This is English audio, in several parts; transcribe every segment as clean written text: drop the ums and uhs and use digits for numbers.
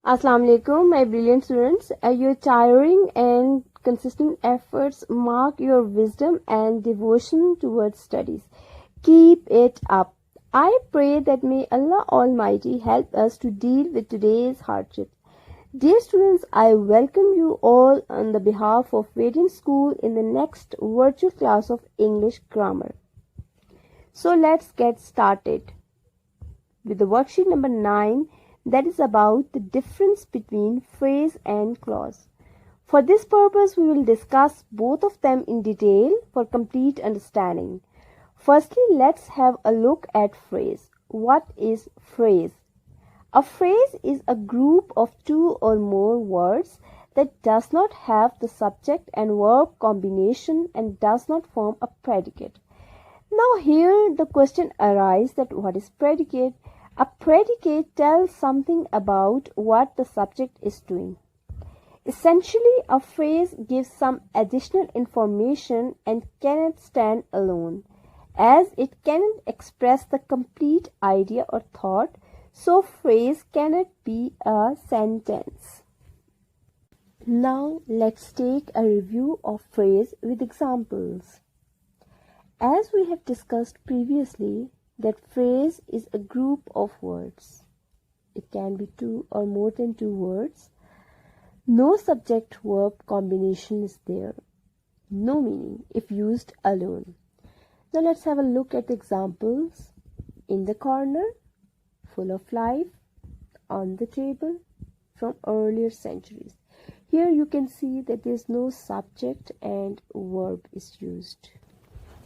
Assalamu alaikum, my brilliant students. Your tiring and consistent efforts mark your wisdom and devotion towards studies. Keep it up. I pray that may Allah Almighty help us to deal with today's hardships. Dear students, I welcome you all on the behalf of Radiant School in the next virtual class of English Grammar. So let's get started with the worksheet number 9, that is about the difference between phrase and clause. For this purpose, we will discuss both of them in detail for complete understanding. Firstly, let's have a look at phrase. What is phrase? A phrase is a group of two or more words that does not have the subject and verb combination and does not form a predicate. Now here the question arises that what is predicate? A predicate tells something about what the subject is doing. Essentially, a phrase gives some additional information and cannot stand alone, as it cannot express the complete idea or thought, so phrase cannot be a sentence. Now let's take a review of phrase with examples. As we have discussed previously, that phrase is a group of words. It can be two or more than two words. No subject-verb combination is there. No meaning if used alone. Now let's have a look at the examples. In the corner, full of life, on the table, from earlier centuries. Here you can see that there is no subject and verb is used.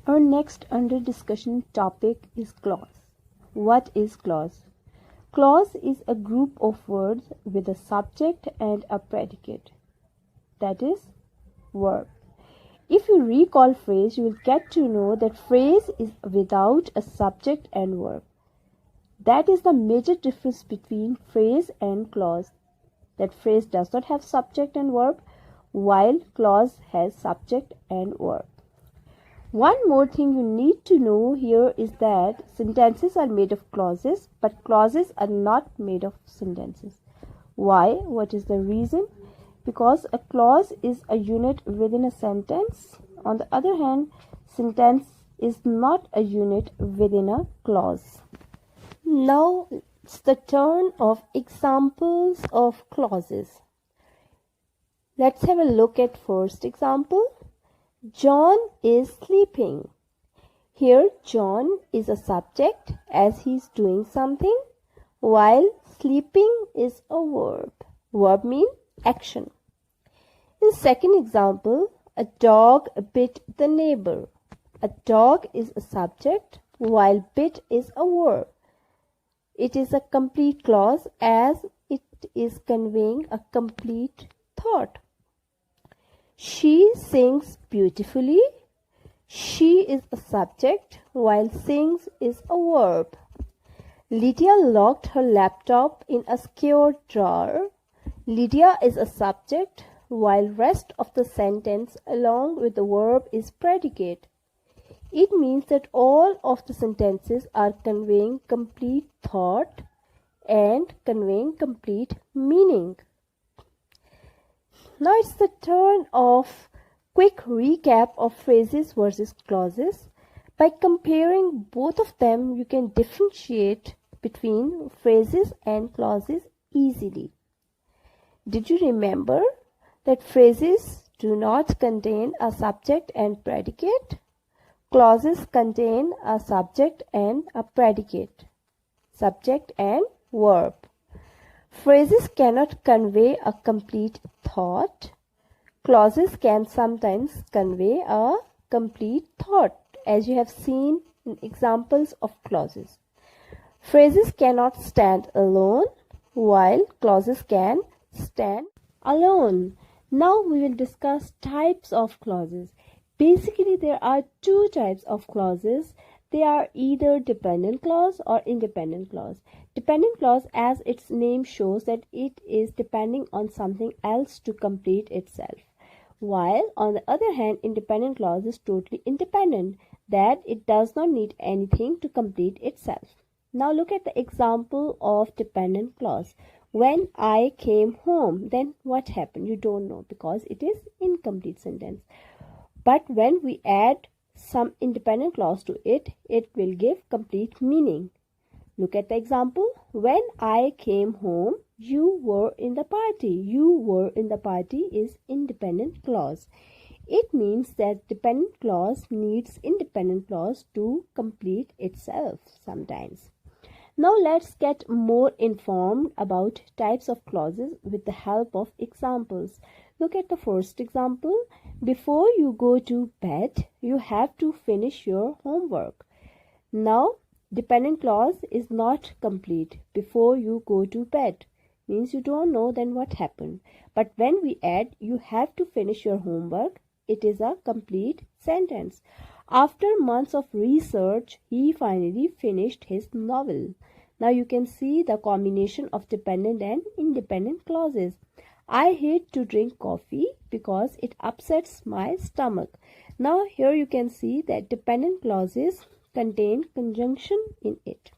Our next under discussion topic is clause. What is clause? Clause is a group of words with a subject and a predicate. That is verb. If you recall phrase, you will get to know that phrase is without a subject and verb. That is the major difference between phrase and clause. That phrase does not have subject and verb, while clause has subject and verb. One more thing you need to know here is that sentences are made of clauses, but clauses are not made of sentences. Why? What is the reason? Because a clause is a unit within a sentence. On the other hand, sentence is not a unit within a clause. Now it's the turn of examples of clauses. Let's have a look at first example. John is sleeping. Here John is a subject as he is doing something, while sleeping is a verb. Verb means action. In second example, a dog bit the neighbor. A dog is a subject while bit is a verb. It is a complete clause as it is conveying a complete thought. She sings beautifully. She is a subject while sings is a verb. Lydia locked her laptop in a secure drawer. Lydia is a subject while rest of the sentence along with the verb is predicate. It means that all of the sentences are conveying complete thought and conveying complete meaning. Now it's the turn of quick recap of phrases versus clauses. By comparing both of them, you can differentiate between phrases and clauses easily. Did you remember that phrases do not contain a subject and predicate? Clauses contain a subject and a predicate, subject and verb. Phrases cannot convey a complete thought. Clauses can sometimes convey a complete thought, as you have seen in examples of clauses. Phrases cannot stand alone, while clauses can stand alone. Now we will discuss types of clauses. Basically, there are two types of clauses. They are either dependent clause or independent clause. Dependent clause, as its name shows, that it is depending on something else to complete itself. While on the other hand, independent clause is totally independent, that it does not need anything to complete itself. Now look at the example of dependent clause. When I came home, then what happened? You don't know because it is incomplete sentence. But when we add some independent clause to it, it will give complete meaning. Look at the example. When I came home, you were in the party. You were in the party is independent clause. It means that dependent clause needs independent clause to complete itself sometimes. Now let's get more informed about types of clauses with the help of examples. Look at the first example. Before you go to bed, you have to finish your homework. Now, dependent clause is not complete. Before you go to bed means you don't know then what happened. But when we add you have to finish your homework, it is a complete sentence. After months of research, he finally finished his novel. Now you can see the combination of dependent and independent clauses. I hate to drink coffee because it upsets my stomach. Now here you can see that dependent clauses contain conjunction in it.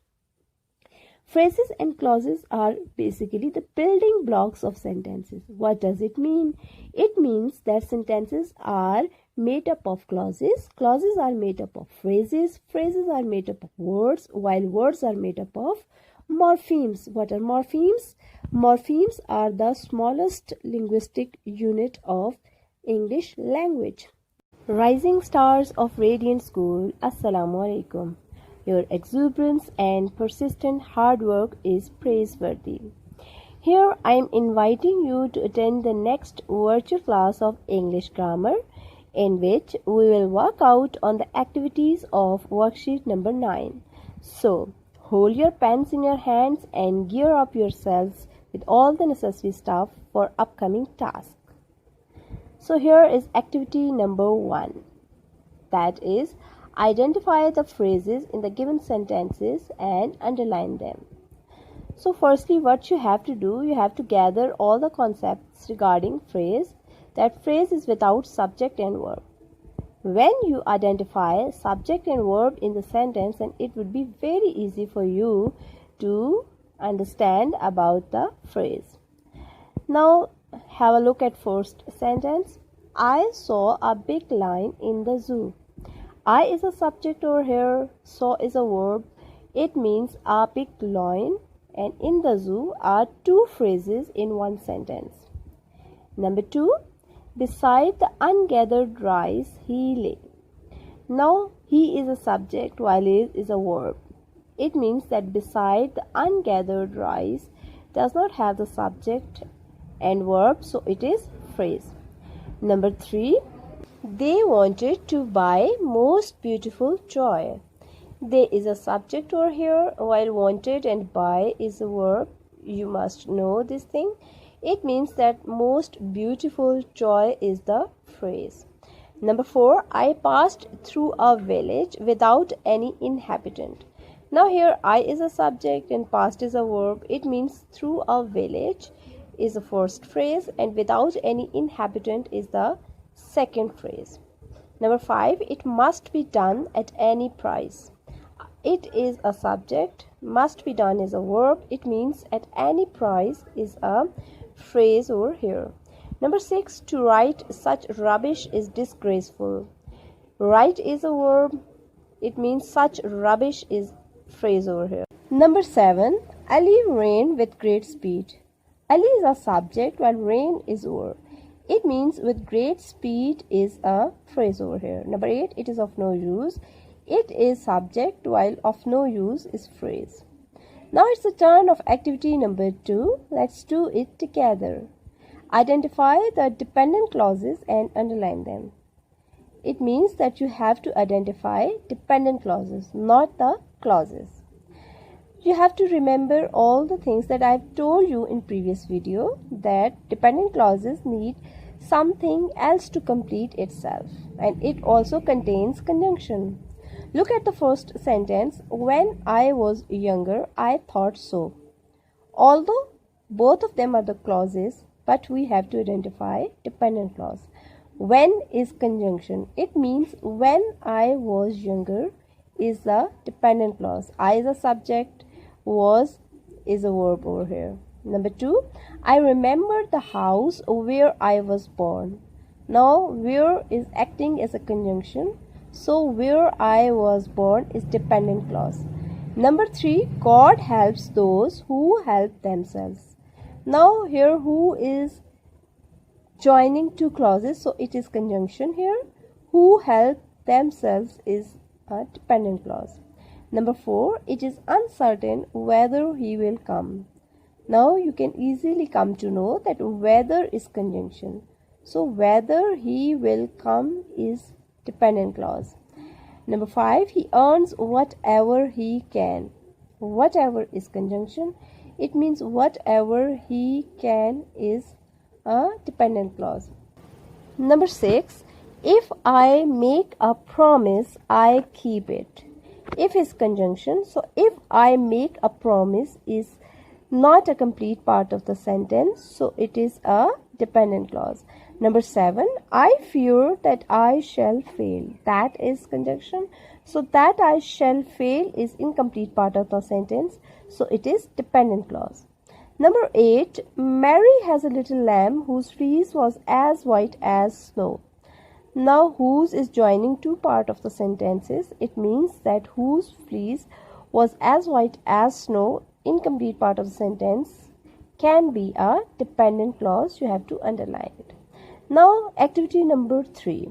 Phrases and clauses are basically the building blocks of sentences. What does it mean? It means that sentences are made up of clauses. Clauses are made up of phrases. Phrases are made up of words, while words are made up of morphemes. What are morphemes? Morphemes are the smallest linguistic unit of English language. Rising stars of Radiant School, Assalamu alaikum. Your exuberance and persistent hard work is praiseworthy. Here I am inviting you to attend the next virtual class of English grammar, in which we will work out on the activities of worksheet number 9. So, hold your pens in your hands and gear up yourselves with all the necessary stuff for upcoming tasks. So here is activity number 1. That is, identify the phrases in the given sentences and underline them. So firstly, what you have to do, you have to gather all the concepts regarding phrase. That phrase is without subject and verb. When you identify subject and verb in the sentence, then it would be very easy for you to understand about the phrase. Now have a look at first sentence. I saw a big lion in the zoo. I is a subject over here, saw is a verb. It means a big lion, and in the zoo are two phrases in one sentence. Number 2, beside the ungathered rice he lay. Now he is a subject while is a verb. It means that beside the ungathered rice does not have the subject and verb, so it is phrase. Number 3, they wanted to buy most beautiful toy. They is a subject over here, while wanted and buy is a verb. You must know this thing. It means that most beautiful toy is the phrase. Number 4, I passed through a village without any inhabitant. Now here I is a subject and passed is a verb. It means through a village is the first phrase and without any inhabitant is the second phrase. Number 5, it must be done at any price. It is a subject, must be done is a verb. It means at any price is a phrase over here. Number 6, to write such rubbish is disgraceful. Write is a verb. It means such rubbish is phrase over here. Number 7, Ali ran with great speed. Ali is a subject while ran is a verb. It means with great speed is a phrase over here. Number 8, it is of no use. It is subject while of no use is phrase. Now it's the turn of activity number 2. Let's do it together. Identify the dependent clauses and underline them. It means that you have to identify dependent clauses, not the clauses. You have to remember all the things that I've told you in previous video, that dependent clauses need something else to complete itself, and it also contains conjunction. Look at the first sentence. When I was younger, I thought so. Although both of them are the clauses, but we have to identify dependent clause. When is conjunction. It means when I was younger is the dependent clause. I is a subject, was is a verb over here. Number 2, I remember the house where I was born. Now, where is acting as a conjunction, so where I was born is dependent clause. Number 3, God helps those who help themselves. Now, here who is joining two clauses, so it is conjunction here. Who help themselves is a dependent clause. Number 4, it is uncertain whether he will come. Now you can easily come to know that whether is conjunction. So whether he will come is dependent clause. Number 5, he earns whatever he can. Whatever is conjunction. It means whatever he can is a dependent clause. Number 6, if I make a promise, I keep it. If is conjunction, so if I make a promise is not a complete part of the sentence, so it is a dependent clause. Number 7, I fear that I shall fail. That is conjunction, so that I shall fail is incomplete part of the sentence, so it is dependent clause. Number 8, Mary has a little lamb whose fleece was as white as snow. Now whose is joining two part of the sentences. It means that whose fleece was as white as snow, incomplete part of the sentence, can be a dependent clause. You have to underline it. Now activity number 3.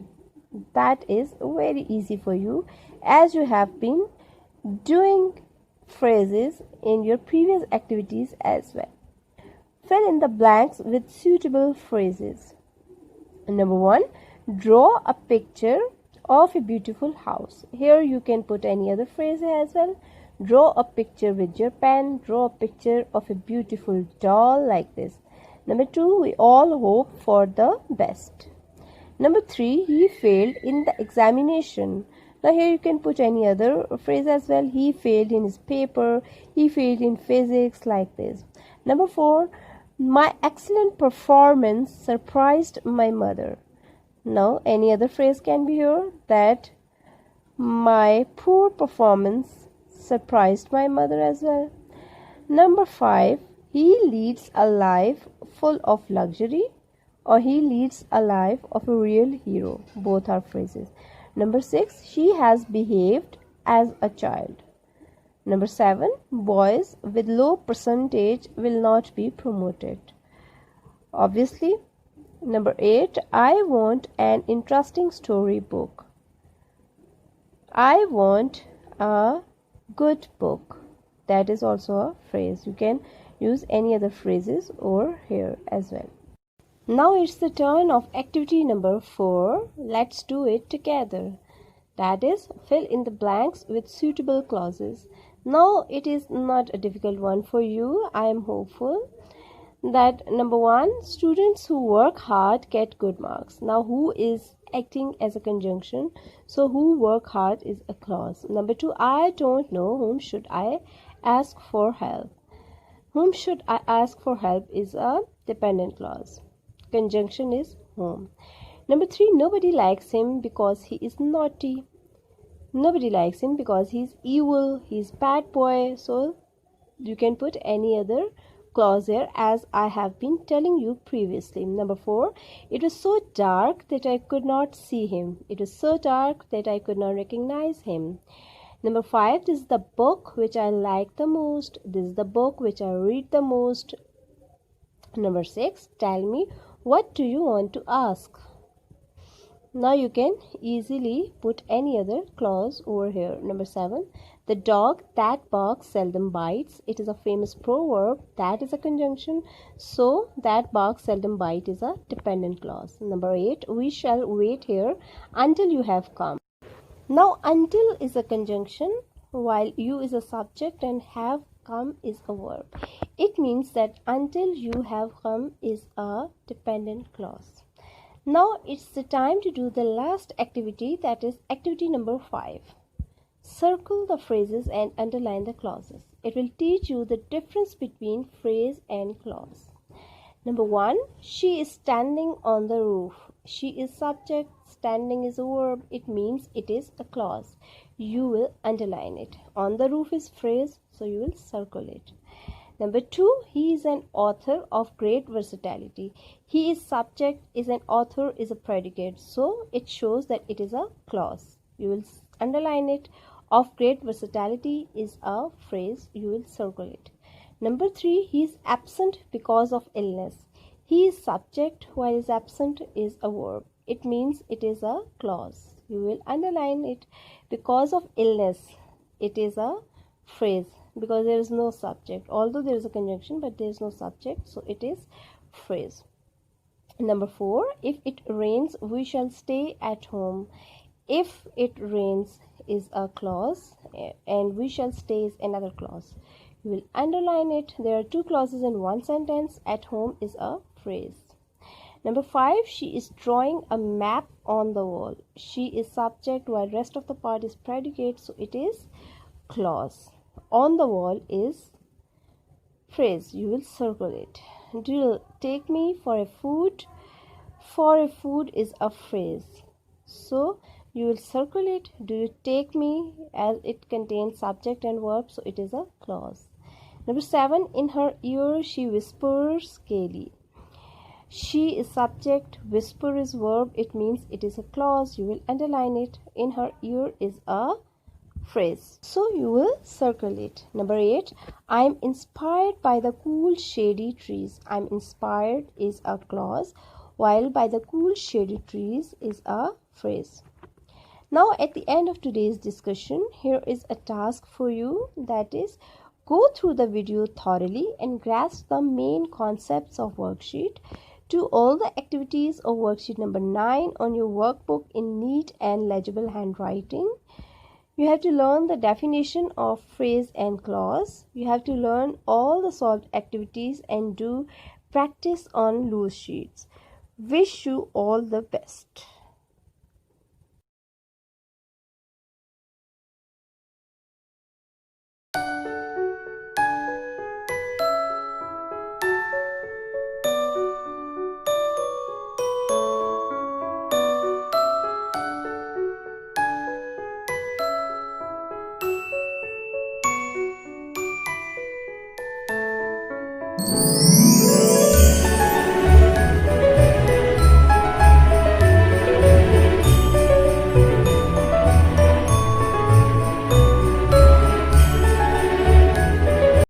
That is very easy for you as you have been doing phrases in your previous activities as well. Fill in the blanks with suitable phrases. Number 1, draw a picture of a beautiful house. Here you can put any other phrase as well. Draw a picture with your pen. Draw a picture of a beautiful doll like this. Number 2, we all hope for the best. Number 3, he failed in the examination. Now here you can put any other phrase as well. He failed in his paper. He failed in physics like this. Number 4, my excellent performance surprised my mother. Now any other phrase can be here, that my poor performance surprised my mother as well. Number 5, he leads a life full of luxury, or he leads a life of a real hero. Both are phrases. Number 6, she has behaved as a child. Number 7, boys with low percentage will not be promoted. Obviously. Number 8, I want an interesting story book. I want a good book. That is also a phrase. You can use any other phrases over here as well. Now it's the turn of activity number 4. Let's do it together. That is, fill in the blanks with suitable clauses. Now it is not a difficult one for you. I am hopeful that number 1, students who work hard get good marks. Now who is acting as a conjunction, so who work hard is a clause. Number 2, I don't know whom should I ask for help. Whom should I ask for help is a dependent clause. Conjunction is whom. Number 3, nobody likes him because he is naughty. Nobody likes him because he is evil, he is bad boy. So you can put any other clause here as I have been telling you previously. Number 4, it was so dark that I could not see him. It was so dark that I could not recognize him. Number 5, this is the book which I like the most. This is the book which I read the most. Number 6, tell me, what do you want to ask? Now you can easily put any other clause over here. Number 7, the dog that barks seldom bites. It is a famous proverb. That is a conjunction. So that barks seldom bite is a dependent clause. Number 8, we shall wait here until you have come. Now until is a conjunction, while you is a subject and have come is a verb. It means that until you have come is a dependent clause. Now it's the time to do the last activity, that is activity number 5. Circle the phrases and underline the clauses. It will teach you the difference between phrase and clause. Number 1, she is standing on the roof. She is subject, standing is a verb. It means it is a clause. You will underline it. On the roof is phrase, so you will circle it. Number 2, he is an author of great versatility. He is subject, is an author, is a predicate. So it shows that it is a clause. You will underline it. Of great versatility is a phrase. You will circle it. Number 3, he is absent because of illness. He is subject while is absent is a verb. It means it is a clause. You will underline it. Because of illness, it is a phrase because there is no subject. Although there is a conjunction, but there is no subject, so it is phrase. Number 4, if it rains, we shall stay at home. If it rains is a clause and we shall stay is another clause. You will underline it. There are 2 clauses in one sentence. At home is a phrase. Number 5, she is drawing a map on the wall. She is subject while rest of the part is predicate, so it is clause. On the wall is phrase. You will circle it. Do you take me for a food? For a food is a phrase. So you will circle it. Do you take me, as it contains subject and verb, so it is a clause. Number 7, in her ear she whispers gaily. She is subject, whisper is verb, it means it is a clause. You will underline it. In her ear is a phrase, so you will circle it. Number 8, I am inspired by the cool shady trees. I am inspired is a clause, while by the cool shady trees is a phrase. Now at the end of today's discussion, here is a task for you, that is, go through the video thoroughly and grasp the main concepts of worksheet. Do all the activities of worksheet number 9 on your workbook in neat and legible handwriting. You have to learn the definition of phrase and clause. You have to learn all the solved activities and do practice on loose sheets. Wish you all the best.